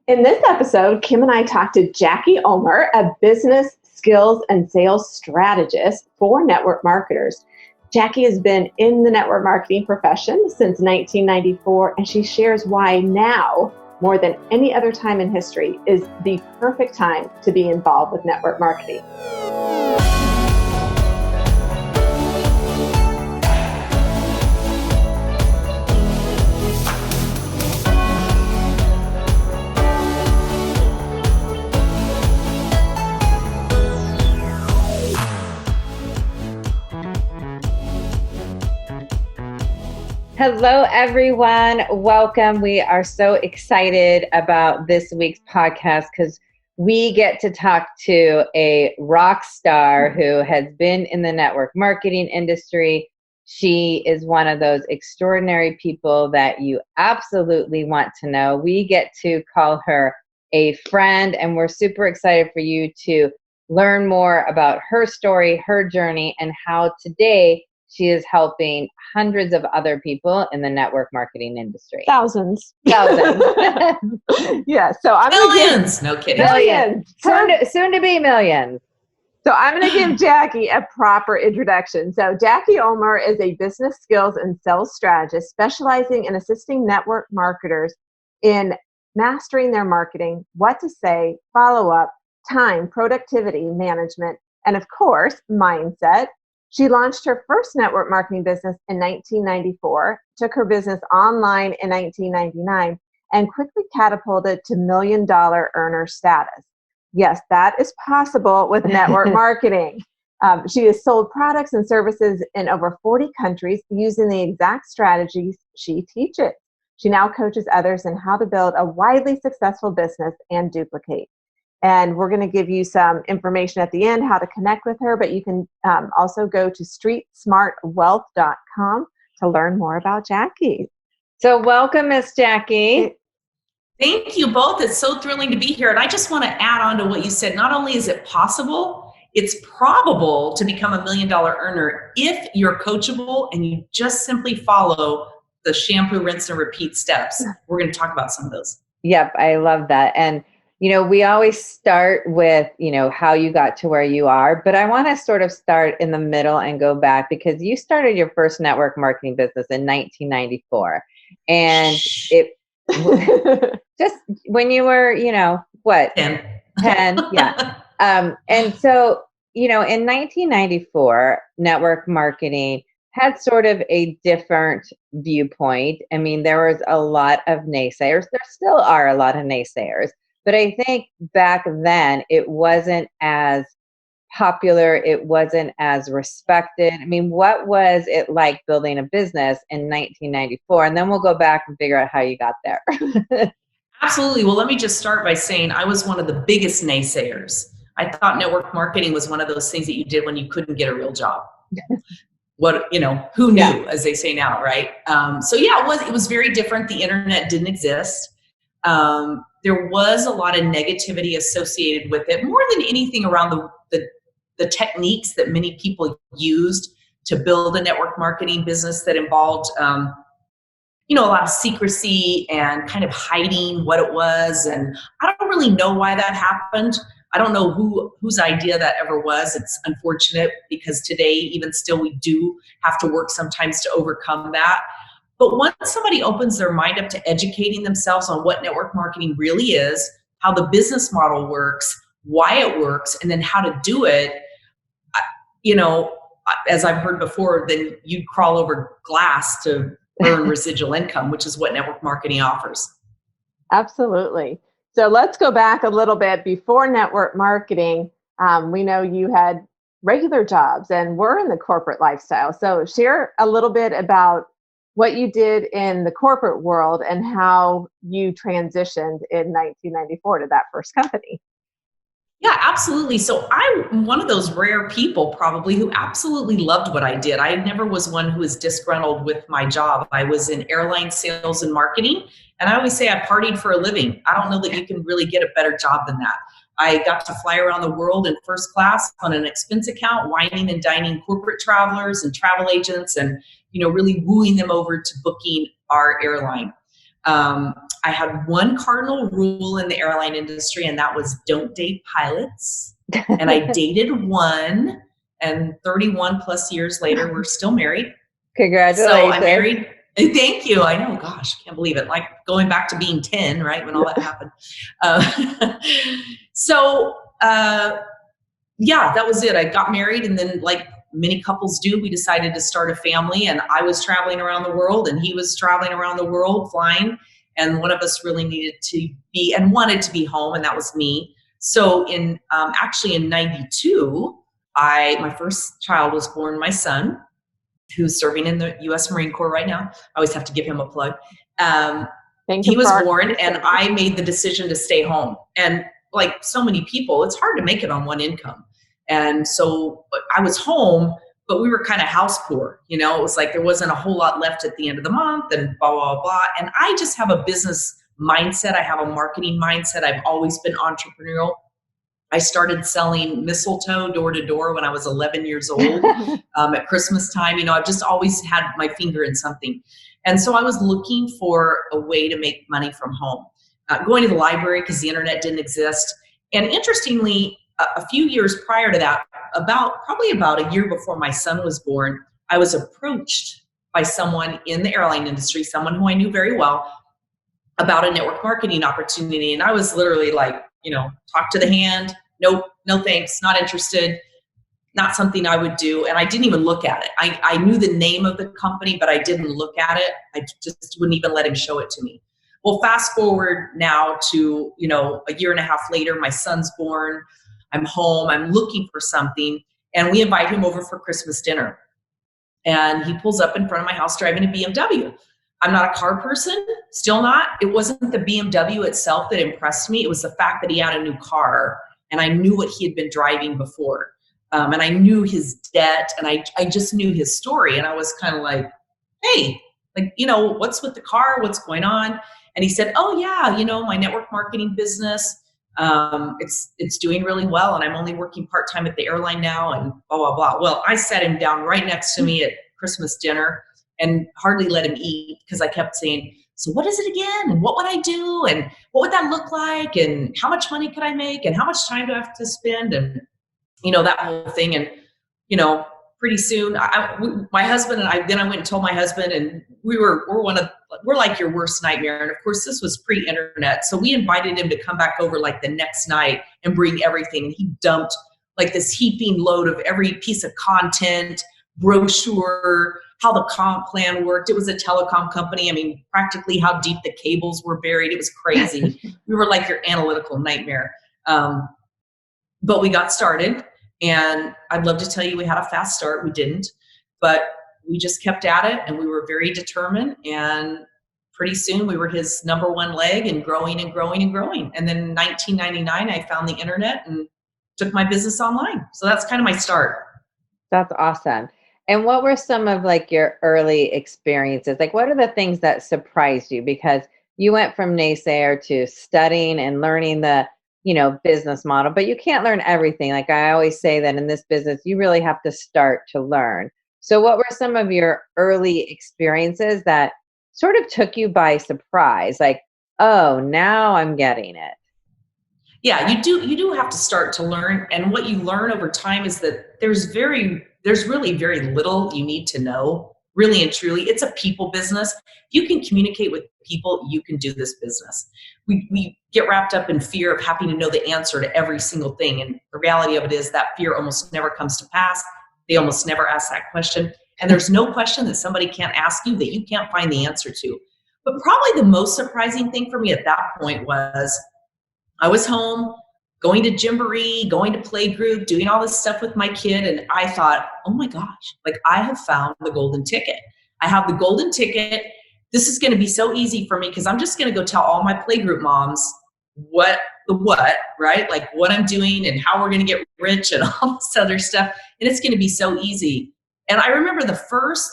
In this episode, Kim and I talked to Jackie Ulmer, a business skills and sales strategist for network marketers. Jackie has been in the network marketing profession since 1994, and she shares why now, more than any other time in history, is the perfect time to be involved with network marketing. Hello, everyone. Welcome. We are so excited about this week's podcast because we get to talk to a rock star who has been in the network marketing industry. She is one of those extraordinary people that you absolutely want to know. We get to call her a friend, and we're super excited for you to learn more about her story, her journey, and how today she is helping hundreds of other people in the network marketing industry. Thousands. Yeah. So I'm millions. No kidding. Millions. Soon to be millions. So I'm going to give Jackie a proper introduction. So Jackie Ulmer is a business skills and sales strategist specializing in assisting network marketers in mastering their marketing, what to say, follow up, time, productivity management, and of course, mindset. She launched her first network marketing business in 1994, took her business online in 1999, and quickly catapulted to $1 million earner status. Yes, that is possible with network marketing. She has sold products and services in over 40 countries using the exact strategies she teaches. She now coaches others in how to build a widely successful business and duplicate. And we're going to give you some information at the end how to connect with her, but you can also go to streetsmartwealth.com to learn more about Jackie. So welcome, Miss Jackie. Thank you both. It's so thrilling to be here. And I just want to add on to what you said. Not only is it possible, it's probable to become $1 million earner if you're coachable and you just simply follow the shampoo, rinse, and repeat steps. We're going to talk about some of those. Yep, I love that. And we always start with, how you got to where you are, but I want to sort of start in the middle and go back because you started your first network marketing business in 1994. And it just when you were, what? 10. 10, yeah. And so, in 1994, network marketing had sort of a different viewpoint. I mean, there was a lot of naysayers. There still are a lot of naysayers. But I think back then it wasn't as popular. It wasn't as respected. I mean, what was it like building a business in 1994? And then we'll go back and figure out how you got there. Absolutely. Well, let me just start by saying I was one of the biggest naysayers. I thought network marketing was one of those things that you did when you couldn't get a real job. Who knew, as they say now, right? It was very different. The internet didn't exist. There was a lot of negativity associated with it, more than anything around the techniques that many people used to build a network marketing business that involved, a lot of secrecy and kind of hiding what it was. And I don't really know why that happened. I don't know whose idea that ever was. It's unfortunate because today, even still, we do have to work sometimes to overcome that. But once somebody opens their mind up to educating themselves on what network marketing really is, how the business model works, why it works, and then how to do it, as I've heard before, then you'd crawl over glass to earn residual income, which is what network marketing offers. Absolutely. So let's go back a little bit. Before network marketing, we know you had regular jobs and were in the corporate lifestyle. So share a little bit about what you did in the corporate world and how you transitioned in 1994 to that first company. Yeah, absolutely. So I'm one of those rare people probably who absolutely loved what I did. I never was one who was disgruntled with my job. I was in airline sales and marketing, and I always say I partied for a living. I don't know that you can really get a better job than that. I got to fly around the world in first class on an expense account, wining and dining corporate travelers and travel agents and, really wooing them over to booking our airline. I had one cardinal rule in the airline industry, and that was don't date pilots. And I dated one, and 31 plus years later, we're still married. Congratulations. So I married. Thank you. I know. Gosh, can't believe it. Like going back to being 10, right? When all that happened. Yeah, that was it. I got married, and then like many couples do, we decided to start a family, and I was traveling around the world and he was traveling around the world flying. And one of us really needed to be and wanted to be home, and that was me. So actually in 92, my first child was born, my son, who's serving in the U.S. Marine Corps right now. I always have to give him a plug. He was born, and I made the decision to stay home. And like so many people, it's hard to make it on one income. And so I was home, but we were kind of house poor. You know, it was like there wasn't a whole lot left at the end of the month and blah, blah, blah. And I just have a business mindset. I have a marketing mindset. I've always been entrepreneurial. I started selling mistletoe door to door when I was 11 years old at Christmas time. You know, I've just always had my finger in something. And so I was looking for a way to make money from home, going to the library because the internet didn't exist. And interestingly, a few years prior to that, probably about a year before my son was born, I was approached by someone in the airline industry, someone who I knew very well, about a network marketing opportunity. And I was literally like, you know, talk to the hand. Nope, no thanks, not interested, not something I would do. And I didn't even look at it. I knew the name of the company, but I didn't look at it. I just wouldn't even let him show it to me. Well, fast forward now to, you know, a year and a half later, my son's born. I'm home, I'm looking for something, and we invite him over for Christmas dinner. And he pulls up in front of my house driving a BMW. I'm not a car person, still not. It wasn't the BMW itself that impressed me. It was the fact that he had a new car, and I knew what he had been driving before. And I knew his debt, and I just knew his story. And I was kind of like, hey, like, you know, what's with the car? What's going on? And he said, oh yeah, you know, my network marketing business, it's doing really well, and I'm only working part-time at the airline now, and blah, blah, blah. Well, I sat him down right next to me at Christmas dinner and hardly let him eat because I kept saying, so what is it again? And what would I do? And what would that look like? And how much money could I make? And how much time do I have to spend? And, you know, that whole thing. And, you know, pretty soon, my husband and I went and told my husband, and we're like your worst nightmare. And of course, this was pre-internet. So we invited him to come back over like the next night and bring everything. And he dumped like this heaping load of every piece of content, brochure, how the comp plan worked. It was a telecom company. I mean, practically how deep the cables were buried. It was crazy. We were like your analytical nightmare. But we got started. And I'd love to tell you we had a fast start. We didn't, but we just kept at it, and we were very determined. And pretty soon we were his number one leg, and growing and growing and growing. And then in 1999, I found the internet and took my business online. So that's kind of my start. That's awesome. And what were some of like your early experiences? Like, what are the things that surprised you? Because you went from naysayer to studying and learning the, you know, business model, but you can't learn everything. Like I always say that in this business, you really have to start to learn. So what were some of your early experiences that sort of took you by surprise? Like, oh, now I'm getting it. Yeah, you do have to start to learn. And what you learn over time is that there's really very little you need to know. Really and truly, it's a people business. If you can communicate with people, you can do this business. We get wrapped up in fear of having to know the answer to every single thing. And the reality of it is that fear almost never comes to pass. They almost never ask that question. And there's no question that somebody can't ask you that you can't find the answer to. But probably the most surprising thing for me at that point was I was home, going to Gymboree, going to playgroup, doing all this stuff with my kid. And I thought, oh my gosh, like I have found the golden ticket. I have the golden ticket. This is going to be so easy for me because I'm just going to go tell all my playgroup moms what, right? Like what I'm doing and how we're going to get rich and all this other stuff. And it's going to be so easy. And I remember the first,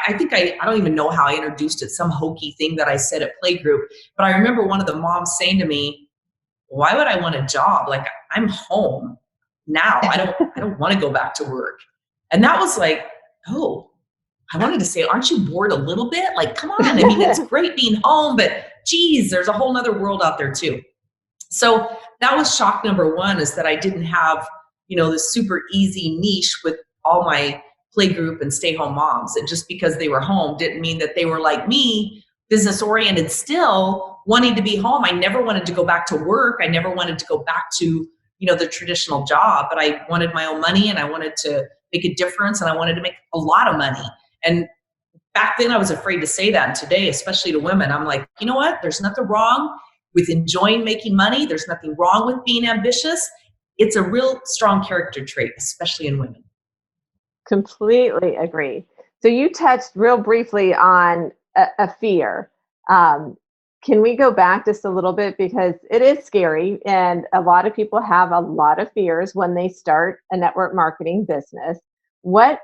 I think I don't even know how I introduced it, some hokey thing that I said at playgroup. But I remember one of the moms saying to me, why would I want a job? Like I'm home now. I don't want to go back to work. And that was like, oh, I wanted to say, aren't you bored a little bit? Like, come on. I mean, it's great being home, but geez, there's a whole nother world out there too. So that was shock number one, is that I didn't have, this super easy niche with all my play group and stay home moms. And just because they were home didn't mean that they were like me, business oriented, still wanting to be home. I never wanted to go back to work. I never wanted to go back to, the traditional job, but I wanted my own money and I wanted to make a difference and I wanted to make a lot of money. And back then I was afraid to say that. And today, especially to women, I'm like, you know what? There's nothing wrong with enjoying making money. There's nothing wrong with being ambitious. It's a real strong character trait, especially in women. Completely agree. So you touched real briefly on a fear. Can we go back just a little bit, because it is scary and a lot of people have a lot of fears when they start a network marketing business. What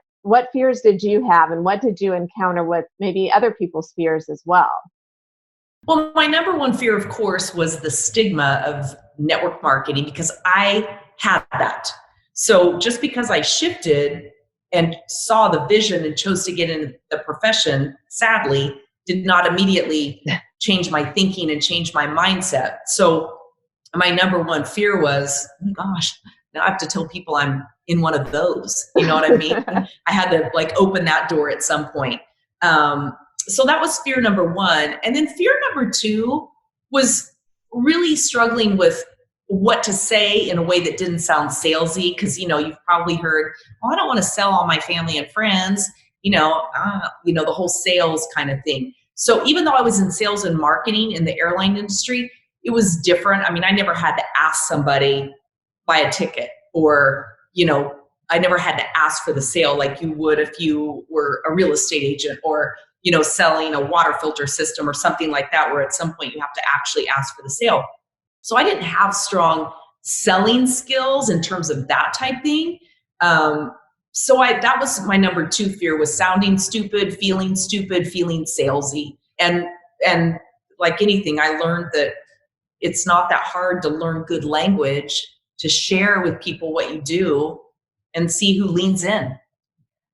fears did you have, and what did you encounter with maybe other people's fears as well? Well, my number one fear, of course, was the stigma of network marketing, because I had that. So just because I shifted and saw the vision and chose to get in the profession, sadly, did not immediately change my thinking and change my mindset. So my number one fear was, oh my gosh, now I have to tell people I'm in one of those. You know what I mean? I had to open that door at some point. So that was fear number one. And then fear number two was really struggling with what to say in a way that didn't sound salesy. Because, you've probably heard, well, I don't want to sell all my family and friends, the whole sales kind of thing. So even though I was in sales and marketing in the airline industry, it was different. I mean, I never had to ask somebody buy a ticket, or, I never had to ask for the sale like you would if you were a real estate agent, or, selling a water filter system or something like that, where at some point you have to actually ask for the sale. So I didn't have strong selling skills in terms of that type thing. So that was my number two fear, was sounding stupid, feeling salesy. And like anything, I learned that it's not that hard to learn good language, to share with people what you do and see who leans in.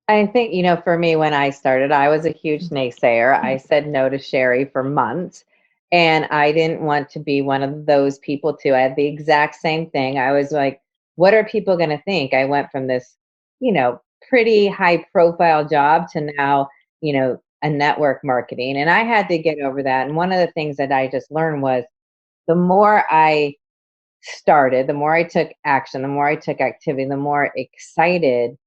I think, for me, when I started, I was a huge naysayer. I said no to Sherry for months, and I didn't want to be one of those people too. I had the exact same thing. I was like, what are people going to think? I went from this, pretty high profile job to now, a network marketing. And I had to get over that. And one of the things that I just learned was, the more I started, the more I took action, the more I took activity, the more excited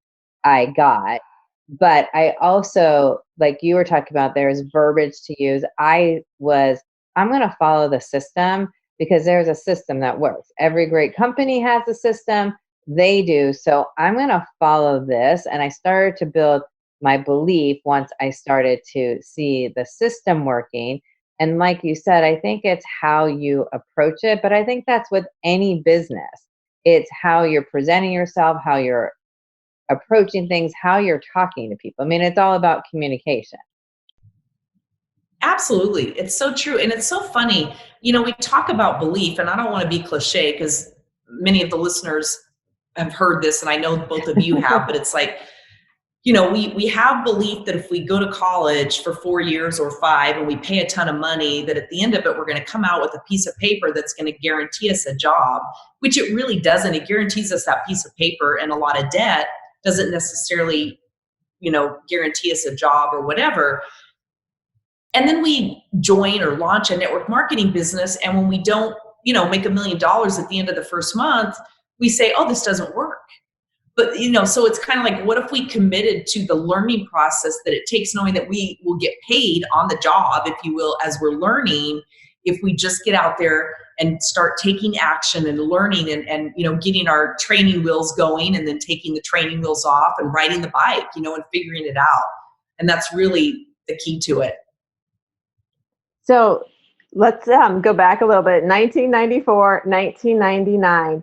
I got. But I also, like you were talking about, there's verbiage to use. I'm going to follow the system, because there's a system that works. Every great company has a system. They do. So I'm going to follow this. And I started to build my belief once I started to see the system working. And like you said, I think it's how you approach it. But I think that's with any business. It's how you're presenting yourself, how you're approaching things, how you're talking to people. I mean, it's all about communication. Absolutely. It's so true. And it's so funny. We talk about belief, and I don't want to be cliche, because many of the listeners have heard this, and I know both of you have, but it's like, we have belief that if we go to college for 4 years or 5 and we pay a ton of money, that at the end of it, we're going to come out with a piece of paper that's going to guarantee us a job, which it really doesn't. It guarantees us that piece of paper and a lot of debt. Doesn't necessarily, guarantee us a job or whatever. And then we join or launch a network marketing business. And when we don't, make $1 million at the end of the first month, we say, oh, this doesn't work. But, so it's kind of like, what if we committed to the learning process that it takes, knowing that we will get paid on the job, if you will, as we're learning, if we just get out there and start taking action and learning and getting our training wheels going, and then taking the training wheels off and riding the bike, and figuring it out. And that's really the key to it. So let's go back a little bit. 1994, 1999.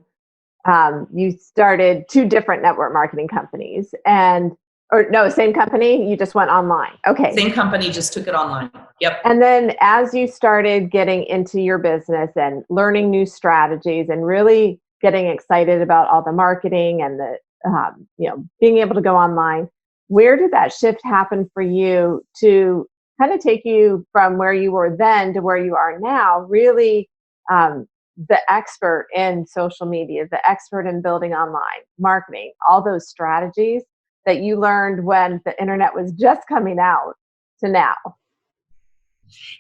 You started 2 different network marketing companies, same company, you just went online. Okay. Same company, just took it online. Yep. And then as you started getting into your business and learning new strategies and really getting excited about all the marketing and the, being able to go online, where did that shift happen for you to kind of take you from where you were then to where you are now, really the expert in social media, the expert in building online marketing, all those strategies that you learned when the internet was just coming out to now?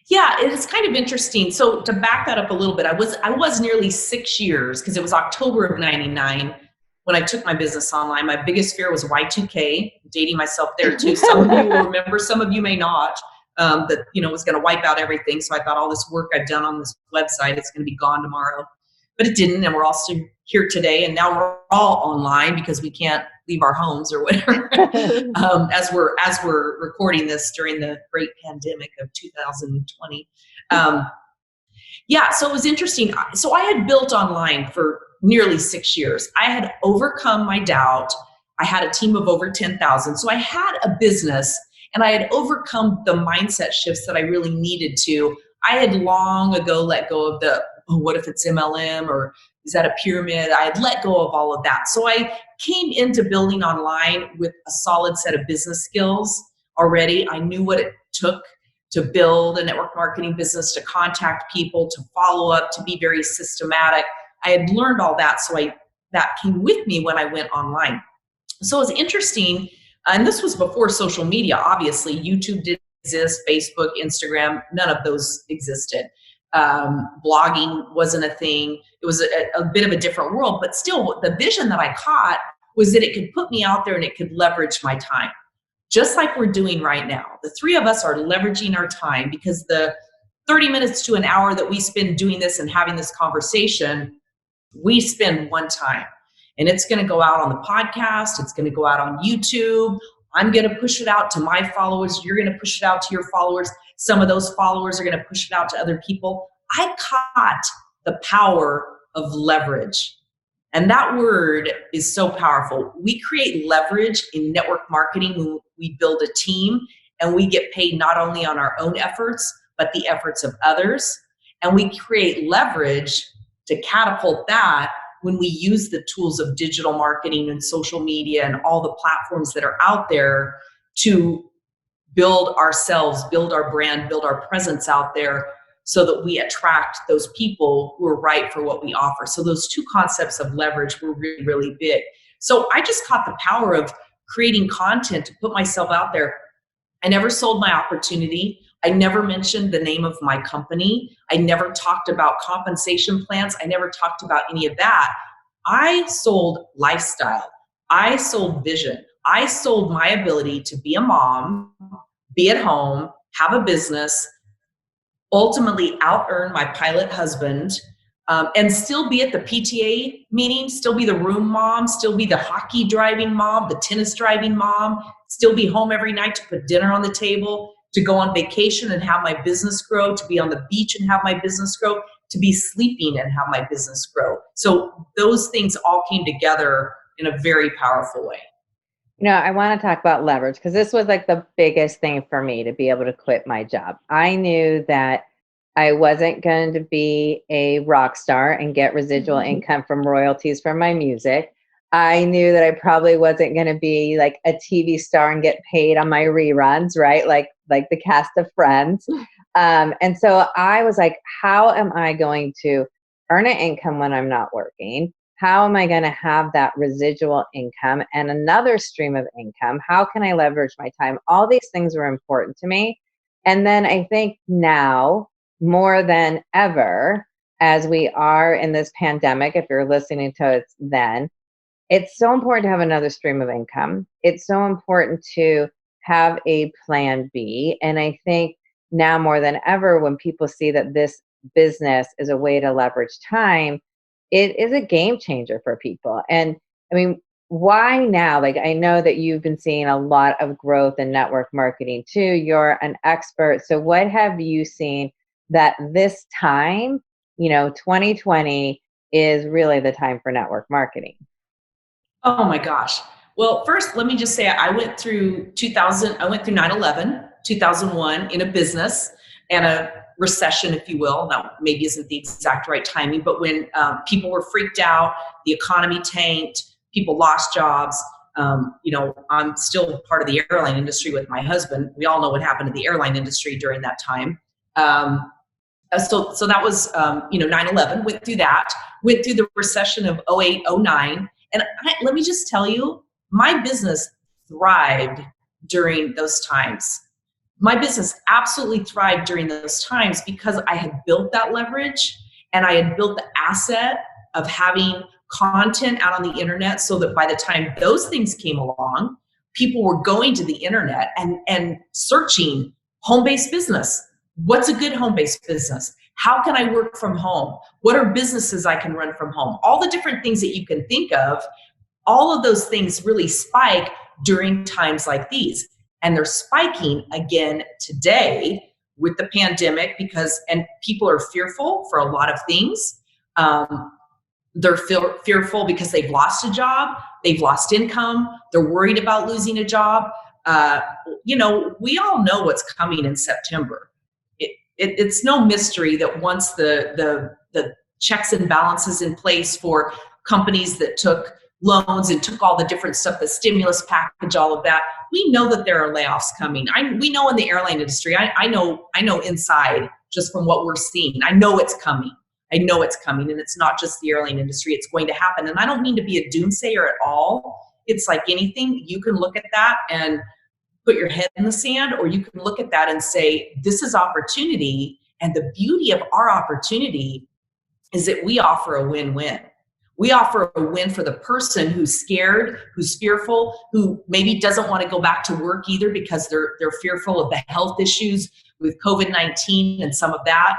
Yeah, it's kind of interesting. So to back that up a little bit, I was nearly 6 years, because it was October of 99 when I took my business online. My biggest fear was Y2K, dating myself there too. Some of you will remember, some of you may not. That it was going to wipe out everything. So I thought, all this work I've done on this website, it's going to be gone tomorrow. But it didn't, and we're all still here today. And now we're all online because we can't leave our homes or whatever. As we're recording this during the great pandemic of 2020. So it was interesting. So I had built online for nearly 6 years. I had overcome my doubt. I had a team of over 10,000. So I had a business, and I had overcome the mindset shifts that I really needed to. I had long ago let go of the, what if it's MLM, or is that a pyramid? I had let go of all of that. So I came into building online with a solid set of business skills already. I knew what it took to build a network marketing business, to contact people, to follow up, to be very systematic. I had learned all that. So that came with me when I went online. So it was interesting. And this was before social media, obviously. YouTube didn't exist, Facebook, Instagram, none of those existed. Blogging wasn't a thing. It was a bit of a different world, but still the vision that I caught was that it could put me out there and it could leverage my time. Just like we're doing right now. The three of us are leveraging our time, because the 30 minutes to an hour that we spend doing this and having this conversation, we spend one time. And it's going to go out on the podcast. It's going to go out on YouTube. I'm going to push it out to my followers. You're going to push it out to your followers. Some of those followers are going to push it out to other people. I caught the power of leverage. And that word is so powerful. We create leverage in network marketing when we build a team, and we get paid not only on our own efforts, but the efforts of others. And we create leverage to catapult that when we use the tools of digital marketing and social media and all the platforms that are out there to build ourselves, build our brand, build our presence out there, so that we attract those people who are right for what we offer. So those two concepts of leverage were really, really big. So I just caught the power of creating content to put myself out there. I never sold my opportunity. I never mentioned the name of my company. I never talked about compensation plans. I never talked about any of that. I sold lifestyle. I sold vision. I sold my ability to be a mom, be at home, have a business, ultimately out-earn my pilot husband, and still be at the PTA meeting, still be the room mom, still be the hockey driving mom, the tennis driving mom, still be home every night to put dinner on the table, to go on vacation and have my business grow, to be on the beach and have my business grow, to be sleeping and have my business grow. So those things all came together in a very powerful way. I want to talk about leverage, because this was like the biggest thing for me to be able to quit my job. I knew that I wasn't going to be a rock star and get residual income from royalties from my music. I knew that I probably wasn't going to be like a TV star and get paid on my reruns, right? Like the cast of Friends. And so I was like, how am I going to earn an income when I'm not working? How am I going to have that residual income and another stream of income? How can I leverage my time? All these things were important to me. And then I think now, more than ever, as we are in this pandemic, if you're listening to it then, it's so important to have another stream of income. It's so important to have a plan B. And I think now more than ever, when people see that this business is a way to leverage time, it is a game changer for people. And I mean, why now? Like, I know that you've been seeing a lot of growth in network marketing too. You're an expert. So what have you seen that this time, 2020 is really the time for network marketing? Oh my gosh. Well, first, let me just say I went through 9/11, 2001 in a business and a recession, if you will. That maybe isn't the exact right timing, but when people were freaked out, the economy tanked, people lost jobs. I'm still part of the airline industry with my husband. We all know what happened to the airline industry during that time. So that was, 9/11, went through that, went through the recession of 08, 09. And let me just tell you, my business thrived during those times. My business absolutely thrived during those times because I had built that leverage and I had built the asset of having content out on the internet so that by the time those things came along, people were going to the internet and searching home-based business. What's a good home-based business? How can I work from home? What are businesses I can run from home? All the different things that you can think of, all of those things really spike during times like these. And they're spiking again today with the pandemic and people are fearful for a lot of things. They're fearful because they've lost a job, they've lost income, they're worried about losing a job. We all know what's coming in September. It's no mystery that once the checks and balances in place for companies that took loans and took all the different stuff, the stimulus package, all of that, we know that there are layoffs coming. We know in the airline industry, I know inside just from what we're seeing, I know it's coming. And it's not just the airline industry, it's going to happen. And I don't mean to be a doomsayer at all. It's like anything, you can look at that and put your head in the sand, or you can look at that and say, this is opportunity. And the beauty of our opportunity is that we offer a win-win. We offer a win for the person who's scared, who's fearful, who maybe doesn't want to go back to work either because they're fearful of the health issues with COVID-19 and some of that.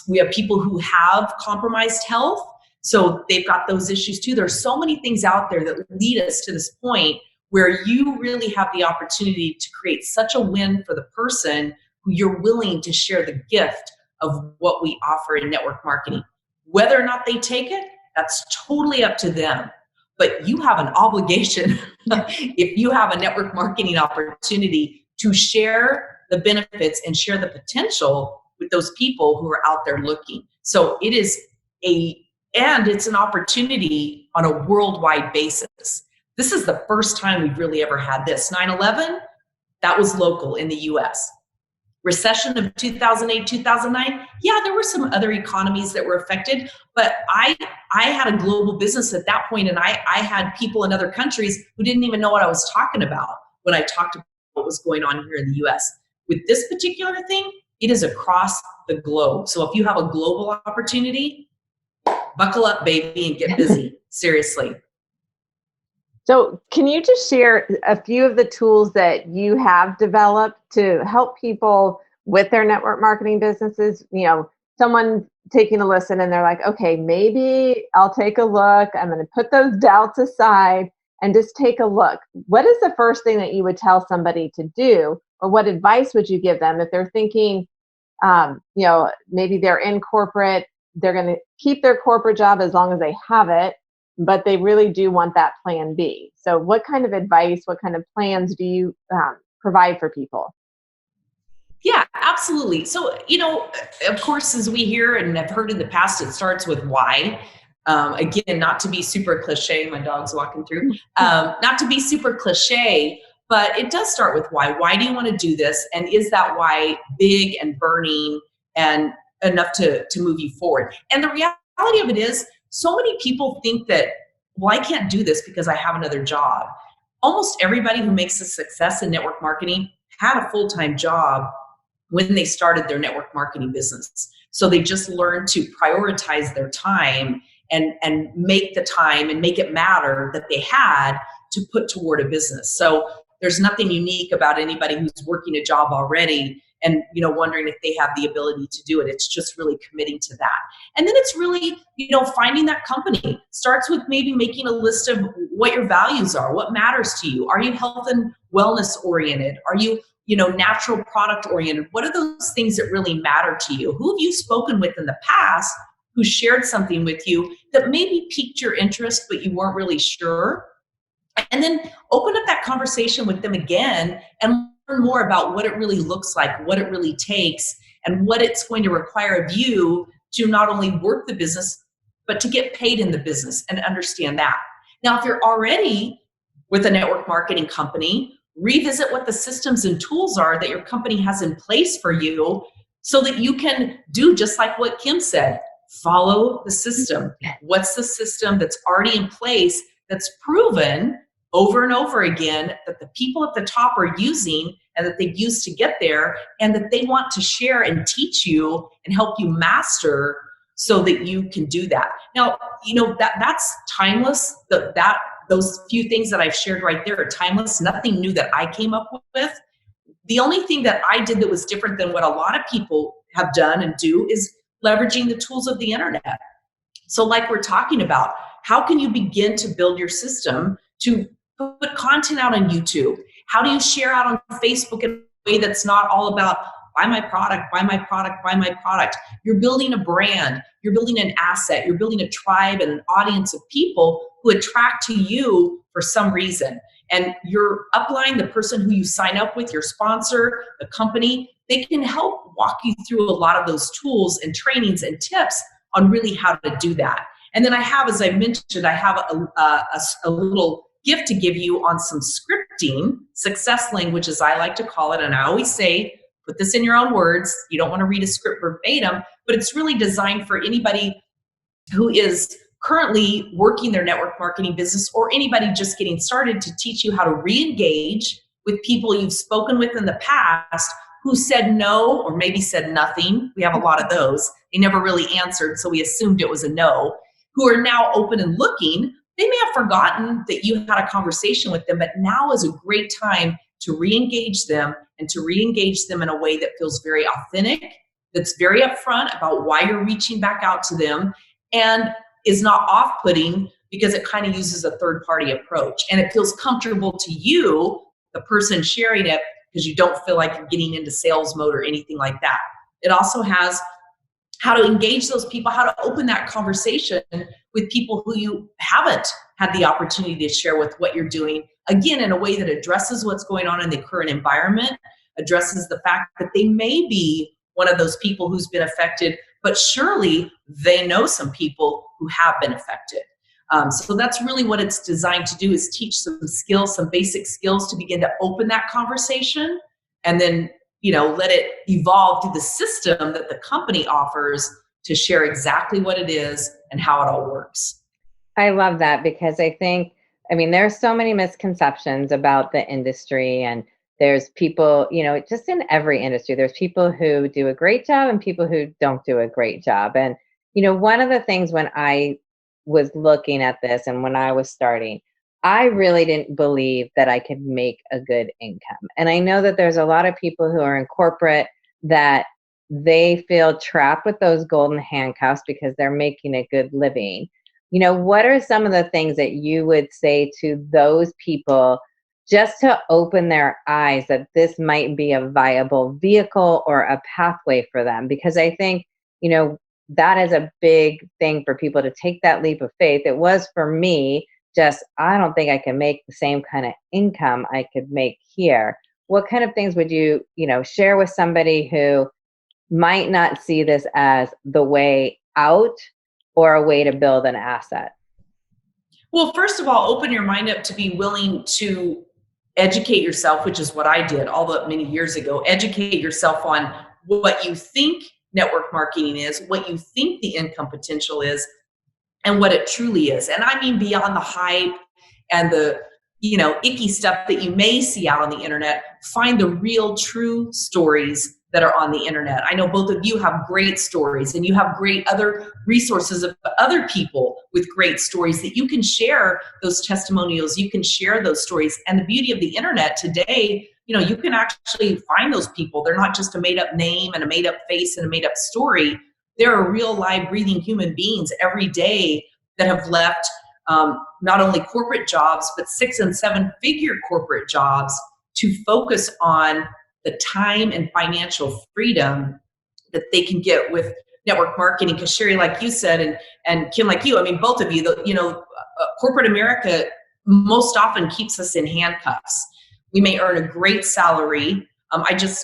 We have people who have compromised health, so they've got those issues too. There's so many things out there that lead us to this point where you really have the opportunity to create such a win for the person who you're willing to share the gift of what we offer in network marketing. Whether or not they take it, that's totally up to them. But you have an obligation, if you have a network marketing opportunity, to share the benefits and share the potential with those people who are out there looking. So it's an opportunity on a worldwide basis. This is the first time we've really ever had this. 9/11, that was local in the US. Recession of 2008, 2009, yeah, there were some other economies that were affected, but I had a global business at that point, and I had people in other countries who didn't even know what I was talking about when I talked about what was going on here in the US. With this particular thing, it is across the globe. So if you have a global opportunity, buckle up, baby, and get busy. Seriously. So can you just share a few of the tools that you have developed to help people with their network marketing businesses? Someone taking a listen and they're like, okay, maybe I'll take a look. I'm going to put those doubts aside and just take a look. What is the first thing that you would tell somebody to do, or what advice would you give them if they're thinking, maybe they're in corporate, they're going to keep their corporate job as long as they have it, but they really do want that plan B. So what kind of advice, what kind of plans do you provide for people? Yeah, absolutely. So, of course, as we hear and have heard in the past, it starts with why. Again, not to be super cliche, my dog's walking through, not to be super cliche, but it does start with why. Why do you want to do this? And is that why big and burning and enough to move you forward? And the reality of it is, so many people think that, well, I can't do this because I have another job. Almost everybody who makes a success in network marketing had a full-time job when they started their network marketing business. So they just learned to prioritize their time and make the time and make it matter that they had to put toward a business. So there's nothing unique about anybody who's working a job already and wondering if they have the ability to do it. It's just really committing to that. And then it's really, finding that company. Starts with maybe making a list of what your values are, what matters to you. Are you health and wellness oriented? Are you, natural product oriented? What are those things that really matter to you? Who have you spoken with in the past who shared something with you that maybe piqued your interest, but you weren't really sure? And then open up that conversation with them again and learn more about what it really looks like, what it really takes, and what it's going to require of you to not only work the business, but to get paid in the business and understand that. Now, if you're already with a network marketing company, revisit what the systems and tools are that your company has in place for you so that you can do just like what Kim said, follow the system. What's the system that's already in place that's proven over and over again that the people at the top are using and that they've used to get there and that they want to share and teach you and help you master so that you can do that. Now, that's timeless. Those few things that I've shared right there are timeless, nothing new that I came up with. The only thing that I did that was different than what a lot of people have done and do is leveraging the tools of the internet. So like we're talking about, how can you begin to build your system to put content out on YouTube? How do you share out on Facebook in a way that's not all about buy my product, buy my product, buy my product? You're building a brand, you're building an asset, you're building a tribe and an audience of people who attract to you for some reason. And your upline, the person who you sign up with, your sponsor, the company, they can help walk you through a lot of those tools and trainings and tips on really how to do that. And then I have, as I mentioned, I have a little gift to give you on some scripting, success language, as I like to call it. And I always say, put this in your own words. You don't want to read a script verbatim, but it's really designed for anybody who is currently working their network marketing business or anybody just getting started, to teach you how to re-engage with people you've spoken with in the past who said no or maybe said nothing. We have a lot of those. They never really answered, so we assumed it was a no, who are now open and looking. They may have forgotten that you had a conversation with them, but now is a great time to re-engage them and to re-engage them in a way that feels very authentic, that's very upfront about why you're reaching back out to them, and is not off-putting because it kind of uses a third-party approach. And it feels comfortable to you, the person sharing it, because you don't feel like you're getting into sales mode or anything like that. It also has how to engage those people, how to open that conversation with people who you haven't had the opportunity to share with what you're doing, again, in a way that addresses what's going on in the current environment, addresses the fact that they may be one of those people who's been affected, but surely they know some people who have been affected. So that's really what it's designed to do, is teach some skills, some basic skills to begin to open that conversation, and then let it evolve through the system that the company offers to share exactly what it is and how it all works. I love that, because I think, there are so many misconceptions about the industry, and there's people, just in every industry, there's people who do a great job and people who don't do a great job. And, one of the things when I was looking at this and when I was starting, I really didn't believe that I could make a good income. And I know that there's a lot of people who are in corporate that they feel trapped with those golden handcuffs because they're making a good living. What are some of the things that you would say to those people just to open their eyes that this might be a viable vehicle or a pathway for them? Because I think, that is a big thing for people to take that leap of faith. It was for me. I don't think I can make the same kind of income I could make here. What kind of things would you, share with somebody who might not see this as the way out or a way to build an asset? Well, first of all, open your mind up to be willing to educate yourself, which is what I did many years ago. Educate yourself on what you think network marketing is, what you think the income potential is, and what it truly is. And I mean beyond the hype and the icky stuff that you may see out on the internet. Find the real true stories that are on the internet. I know both of you have great stories, and you have great other resources of other people with great stories that you can share those testimonials, you can share those stories. And the beauty of the internet today, you can actually find those people. They're not just a made up name and a made up face and a made up story. There are real live breathing human beings every day that have left not only corporate jobs, but 6- and 7-figure corporate jobs to focus on the time and financial freedom that they can get with network marketing. Because Sherry, like you said, and Kim, like you, both of you, corporate America most often keeps us in handcuffs. We may earn a great salary.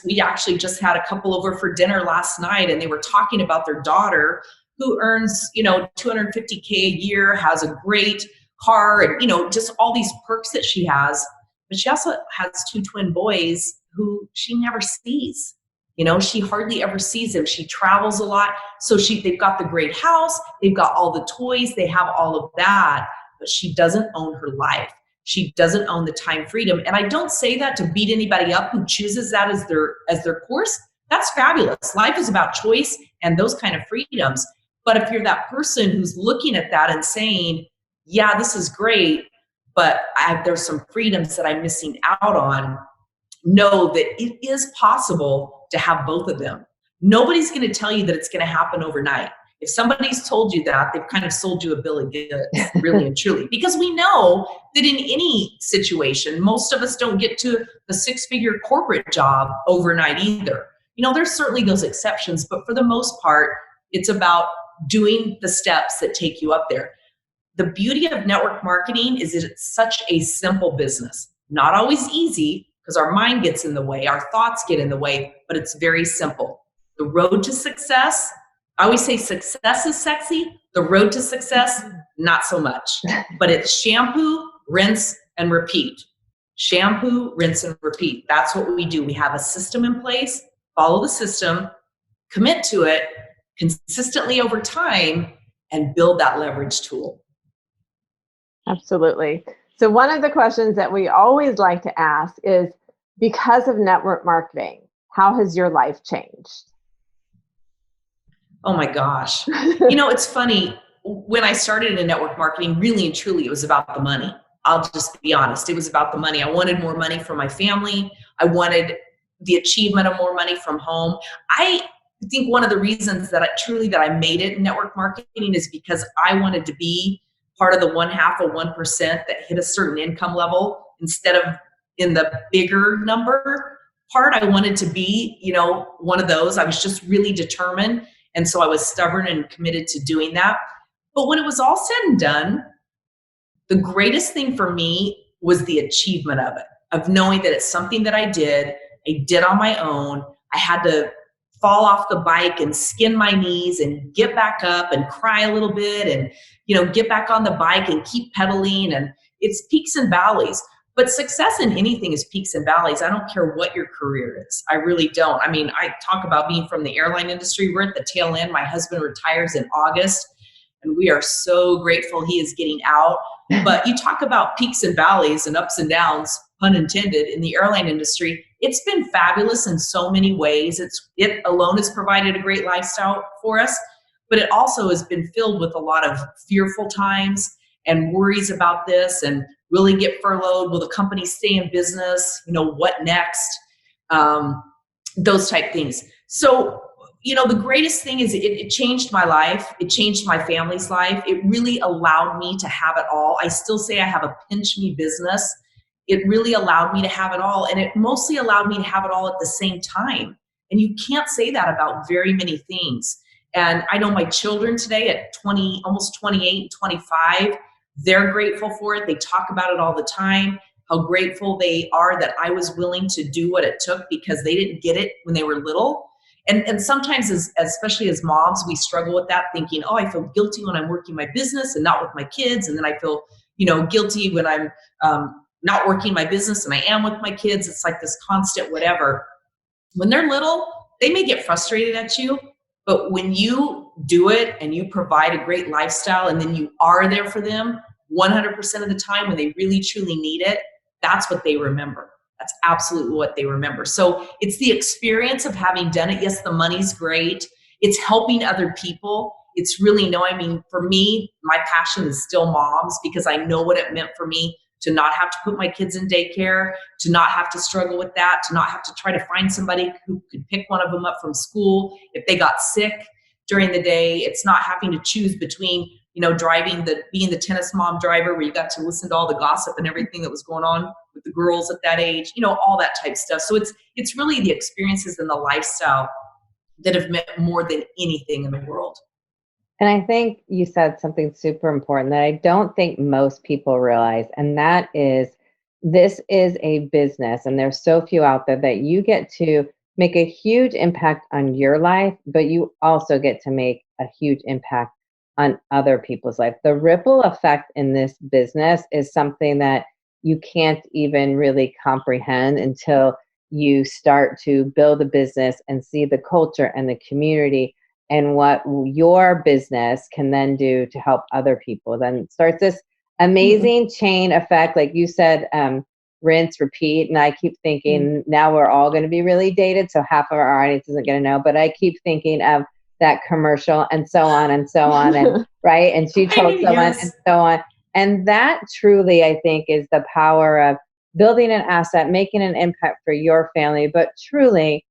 We actually just had a couple over for dinner last night, and they were talking about their daughter who earns, $250K a year, has a great car and, just all these perks that she has. But she also has 2 twin boys who she never sees. She hardly ever sees them. She travels a lot. So they've got the great house. They've got all the toys. They have all of that, but she doesn't own her life. She doesn't own the time freedom. And I don't say that to beat anybody up who chooses that as their course. That's fabulous. Life is about choice and those kind of freedoms. But if you're that person who's looking at that and saying, yeah, this is great, but there's some freedoms that I'm missing out on, know that it is possible to have both of them. Nobody's going to tell you that it's going to happen overnight. If somebody's told you that, they've kind of sold you a bill of goods, really and truly. Because we know that in any situation, most of us don't get to the 6-figure corporate job overnight either. There's certainly those exceptions, but for the most part, it's about doing the steps that take you up there. The beauty of network marketing is that it's such a simple business. Not always easy, because our mind gets in the way, our thoughts get in the way, but it's very simple. The road to success, I always say success is sexy. The road to success, not so much. But it's shampoo, rinse, and repeat. Shampoo, rinse, and repeat. That's what we do. We have a system in place, follow the system, commit to it consistently over time, and build that leverage tool. Absolutely. So one of the questions that we always like to ask is, because of network marketing, how has your life changed? Oh my gosh. It's funny. When I started in network marketing, really and truly, it was about the money. I'll just be honest. It was about the money. I wanted more money for my family. I wanted the achievement of more money from home. I think one of the reasons that I made it in network marketing is because I wanted to be part of the 0.5% that hit a certain income level instead of in the bigger number part. I wanted to be, one of those. I was just really determined. And so I was stubborn and committed to doing that. But when it was all said and done, the greatest thing for me was the achievement of it, of knowing that it's something that I did on my own. I had to fall off the bike and skin my knees and get back up and cry a little bit and, get back on the bike and keep pedaling. And it's peaks and valleys. But success in anything is peaks and valleys. I don't care what your career is. I really don't. I mean, I talk about being from the airline industry. We're at the tail end. My husband retires in August, and we are so grateful he is getting out. But you talk about peaks and valleys and ups and downs, pun intended, in the airline industry. It's been fabulous in so many ways. It alone has provided a great lifestyle for us, but it also has been filled with a lot of fearful times and worries about this and will he get furloughed? Will the company stay in business? What next? Those type things. So, the greatest thing is it changed my life. It changed my family's life. It really allowed me to have it all. I still say I have a pinch me business. It really allowed me to have it all. And it mostly allowed me to have it all at the same time. And you can't say that about very many things. And I know my children today at 20, almost 28 and 25, they're grateful for it. They talk about it all the time, how grateful they are that I was willing to do what it took because they didn't get it when they were little. And sometimes, especially as moms, we struggle with that, thinking, oh, I feel guilty when I'm working my business and not with my kids. And then I feel, guilty when I'm not working my business and I am with my kids. It's like this constant whatever. When they're little, they may get frustrated at you. But when you do it and you provide a great lifestyle and then you are there for them 100% of the time when they really, truly need it, that's what they remember. That's absolutely what they remember. So it's the experience of having done it. Yes, the money's great. It's helping other people. It's really for me, my passion is still moms because I know what it meant for me to not have to put my kids in daycare, to not have to struggle with that, to not have to try to find somebody who could pick one of them up from school if they got sick during the day. It's not having to choose between, being the tennis mom driver where you got to listen to all the gossip and everything that was going on with the girls at that age, all that type stuff. So it's really the experiences and the lifestyle that have meant more than anything in the world. And I think you said something super important that I don't think most people realize, and that is this is a business, and there's so few out there that you get to make a huge impact on your life, but you also get to make a huge impact on other people's life. The ripple effect in this business is something that you can't even really comprehend until you start to build a business and see the culture and the community and what your business can then do to help other people. Then it starts this amazing chain effect. Like you said, rinse, repeat. And I keep thinking now we're all going to be really dated. So half of our audience isn't going to know, but I keep thinking of that commercial and so on and so on. And right. And she told someone and so on. And that truly, I think, is the power of building an asset, making an impact for your family, but truly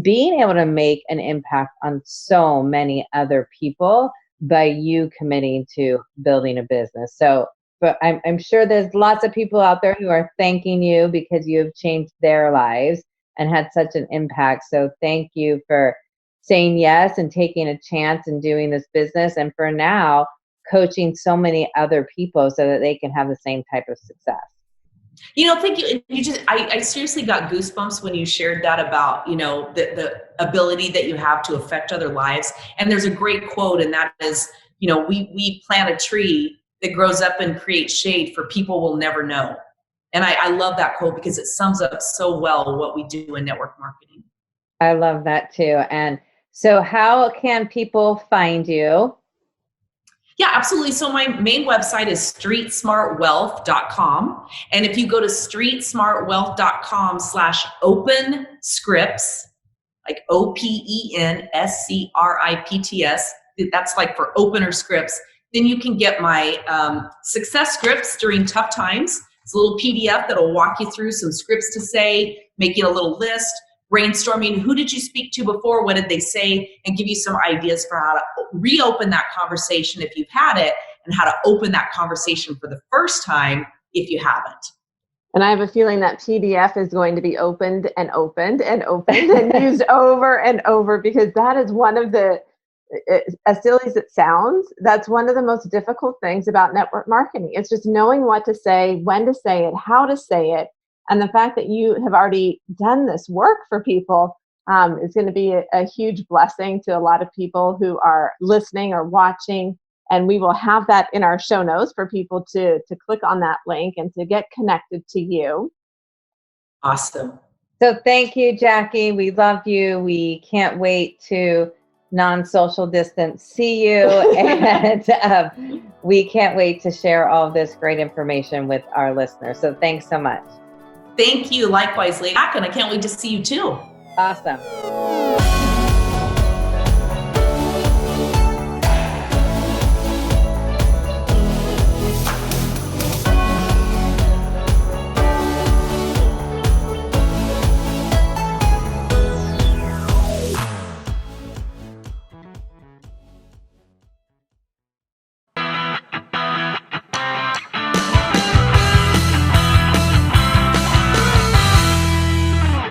being able to make an impact on so many other people by you committing to building a business. So, but I'm sure there's lots of people out there who are thanking you because you have changed their lives and had such an impact. So thank you for saying yes and taking a chance and doing this business. And for now, coaching so many other people so that they can have the same type of success. Thank you. I seriously got goosebumps when you shared that about, the ability that you have to affect other lives. And there's a great quote, and that is, we plant a tree that grows up and creates shade for people we'll never know. And I love that quote because it sums up so well what we do in network marketing. I love that too. And so how can people find you? Yeah, absolutely. So my main website is streetsmartwealth.com. And if you go to streetsmartwealth.com/open scripts, like OPENSCRIPTS, that's like for opener scripts, then you can get my success scripts during tough times. It's a little PDF that'll walk you through some scripts to say, making a little list, brainstorming who did you speak to before, what did they say, and give you some ideas for how to reopen that conversation if you've had it, and how to open that conversation for the first time if you haven't. And I have a feeling that PDF is going to be opened and opened and opened and used over and over, because that is one of the, as silly as it sounds, that's one of the most difficult things about network marketing. It's just knowing what to say, when to say it, how to say it. And the fact that you have already done this work for people is going to be a huge blessing to a lot of people who are listening or watching. And we will have that in our show notes for people to click on that link and to get connected to you. Awesome. So thank you, Jackie. We love you. We can't wait to non-social distance see you. And we can't wait to share all of this great information with our listeners. So thanks so much. Thank you. Likewise, Lady. And I can't wait to see you too. Awesome.